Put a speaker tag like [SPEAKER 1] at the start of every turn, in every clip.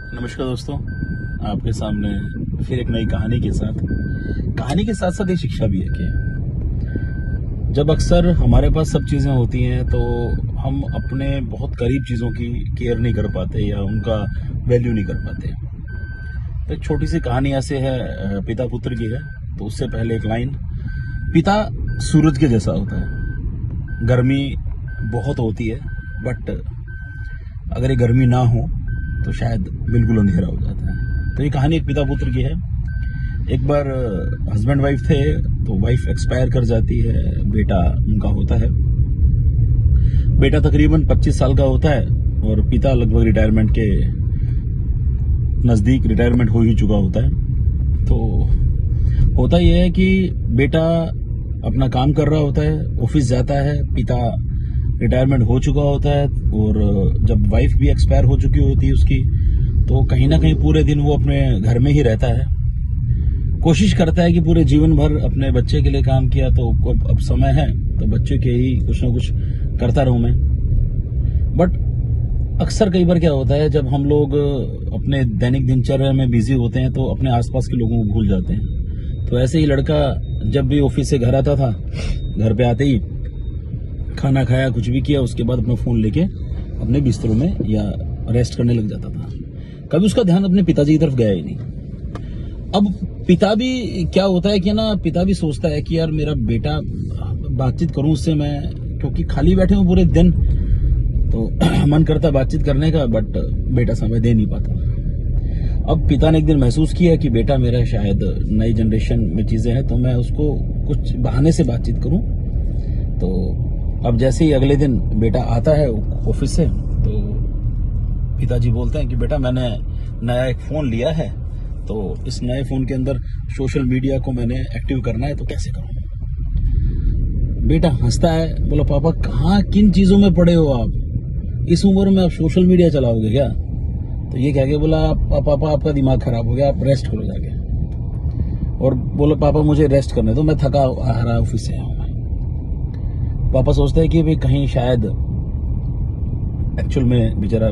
[SPEAKER 1] नमस्कार दोस्तों, आपके सामने फिर एक नई कहानी के साथ एक शिक्षा भी है कि जब अक्सर हमारे पास सब चीज़ें होती हैं तो हम अपने बहुत करीब चीज़ों की केयर नहीं कर पाते या उनका वैल्यू नहीं कर पाते। तो एक छोटी सी कहानी ऐसे है, पिता पुत्र की है। तो उससे पहले एक लाइन, पिता सूरज के जैसा होता है। गर्मी बहुत होती है, बट अगर ये गर्मी ना हो तो शायद बिल्कुल अंधेरा हो जाता है। तो ये कहानी एक पिता पुत्र की है। एक बार हस्बैंड वाइफ थे, तो वाइफ एक्सपायर कर जाती है, बेटा उनका होता है। बेटा तकरीबन 25 साल का होता है और पिता लगभग रिटायरमेंट के नज़दीक रिटायरमेंट हो ही चुका होता है। तो होता यह है कि बेटा अपना काम कर रहा होता है, ऑफिस जाता है, पिता रिटायरमेंट हो चुका होता है और जब वाइफ भी एक्सपायर हो चुकी होती है उसकी, तो कहीं ना कहीं पूरे दिन वो अपने घर में ही रहता है। कोशिश करता है कि पूरे जीवन भर अपने बच्चे के लिए काम किया, तो अब समय है तो बच्चे के ही कुछ ना कुछ करता रहूं मैं। बट अक्सर कई बार क्या होता है, जब हम लोग अपने दैनिक दिनचर्या में बिजी होते हैं तो अपने आसपास के लोगों को भूल जाते हैं। तो ऐसे ही लड़का जब भी ऑफिस से घर आता था, घर पे आते ही खाना खाया, कुछ भी किया, उसके बाद अपना फोन लेके अपने बिस्तरों में या रेस्ट करने लग जाता था। कभी उसका ध्यान अपने पिताजी की तरफ गया ही नहीं। अब पिता भी क्या होता है कि ना, पिता भी सोचता है कि यार मेरा बेटा, बातचीत करूं उससे मैं, क्योंकि खाली बैठे हूं पूरे दिन तो मन करता बातचीत करने का, बट बेटा समय दे नहीं पाता। अब पिता ने एक दिन महसूस किया कि बेटा मेरा शायद नई जनरेशन में चीजें हैं, तो मैं उसको कुछ बहाने से बातचीत करूं। तो अब जैसे ही अगले दिन बेटा आता है ऑफिस से, तो पिताजी बोलते हैं कि बेटा मैंने नया एक फोन लिया है, तो इस नए फोन के अंदर सोशल मीडिया को मैंने एक्टिव करना है, तो कैसे करूं। बेटा हंसता है, बोला पापा कहाँ किन चीजों में पड़े हो आप, इस उम्र में आप सोशल मीडिया चलाओगे क्या। तो ये कह के बोला पापा आपका दिमाग खराब हो गया, आप रेस्ट करो जाके। और बोला पापा मुझे रेस्ट करने दो, मैं थका आ रहा ऑफिस से। पापा सोचते हैं कि भाई कहीं शायद एक्चुअल में बेचारा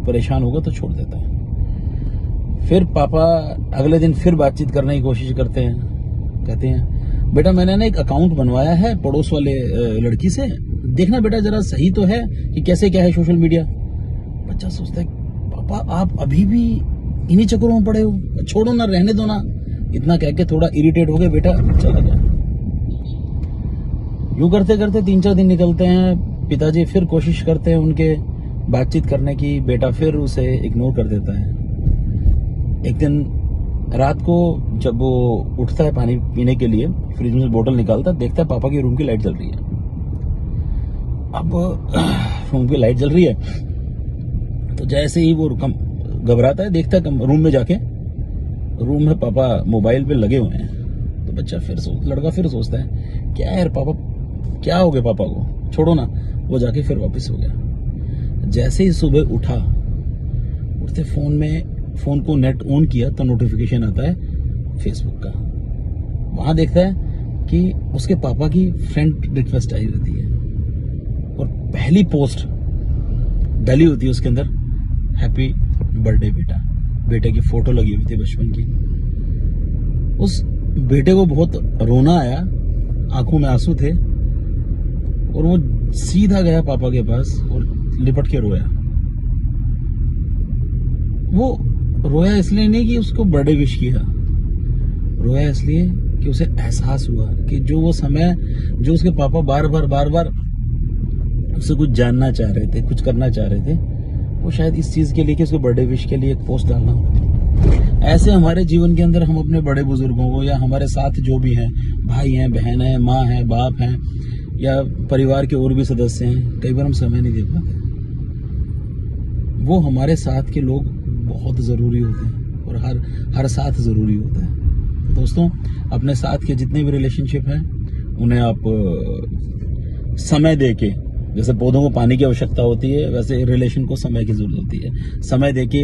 [SPEAKER 1] परेशान होगा तो छोड़ देता है। फिर पापा अगले दिन फिर बातचीत करने की कोशिश करते हैं, कहते हैं बेटा मैंने ना एक अकाउंट बनवाया है पड़ोस वाले लड़की से, देखना बेटा जरा सही तो है कि कैसे क्या है सोशल मीडिया। बच्चा सोचता है पापा आप अभी भी इन्हीं चक्करों में पड़े हो, छोड़ो ना, रहने दो ना। इतना कह के थोड़ा इरिटेट हो गए, बेटा चला गया। यूं करते करते 3-4 दिन निकलते हैं। पिताजी फिर कोशिश करते हैं उनके बातचीत करने की, बेटा फिर उसे इग्नोर कर देता है। एक दिन रात को जब वो उठता है पानी पीने के लिए, फ्रिज में से बोतल निकालता है, देखता है पापा के रूम की लाइट जल रही है। अब रूम की लाइट जल रही है तो जैसे ही वो घबराता है, देखता है रूम में जाके, रूम में पापा मोबाइल पे लगे हुए हैं। तो बच्चा लड़का फिर सोचता है क्या यार पापा, क्या हो गया पापा को, छोड़ो ना। वो जाके फिर वापस हो गया। जैसे ही सुबह उठा, उठते फोन को नेट ऑन किया तो नोटिफिकेशन आता है फेसबुक का। वहां देखता है कि उसके पापा की फ्रेंड रिक्वेस्ट आई रहती है और पहली पोस्ट डाली होती है उसके अंदर, हैप्पी बर्थडे बेटा। बेटे की फोटो लगी हुई थी बचपन की। उस बेटे को बहुत रोना आया, आंखों में आंसू थे और वो सीधा गया पापा के पास और लिपट के रोया। वो रोया इसलिए नहीं कि उसको बर्थडे विश किया, रोया इसलिए कि उसे एहसास हुआ कि जो वो समय, जो उसके पापा बार बार उससे कुछ जानना चाह रहे थे, कुछ करना चाह रहे थे, वो शायद इस चीज के लिए कि उसको बर्थडे विश के लिए एक पोस्ट डालना हो। ऐसे हमारे जीवन के अंदर हम अपने बड़े बुजुर्गों को या हमारे साथ जो भी हैं, भाई हैं, बहन हैं, माँ है, बाप हैं, या परिवार के और भी सदस्य हैं, कई बार हम समय नहीं दे पाते। वो हमारे साथ के लोग बहुत ज़रूरी होते हैं और हर साथ ज़रूरी होता है। तो दोस्तों, अपने साथ के जितने भी रिलेशनशिप हैं उन्हें आप समय दे के, जैसे पौधों को पानी की आवश्यकता होती है, वैसे रिलेशन को समय की जरूरत होती है। समय दे के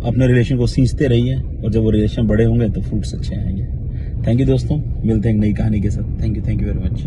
[SPEAKER 1] अपने रिलेशन को सींचते रहिए और जब वो रिलेशन बड़े होंगे तो फ्रूट्स अच्छे आएंगे। थैंक यू दोस्तों, मिलते हैं एक नई कहानी के साथ। Thank you very much.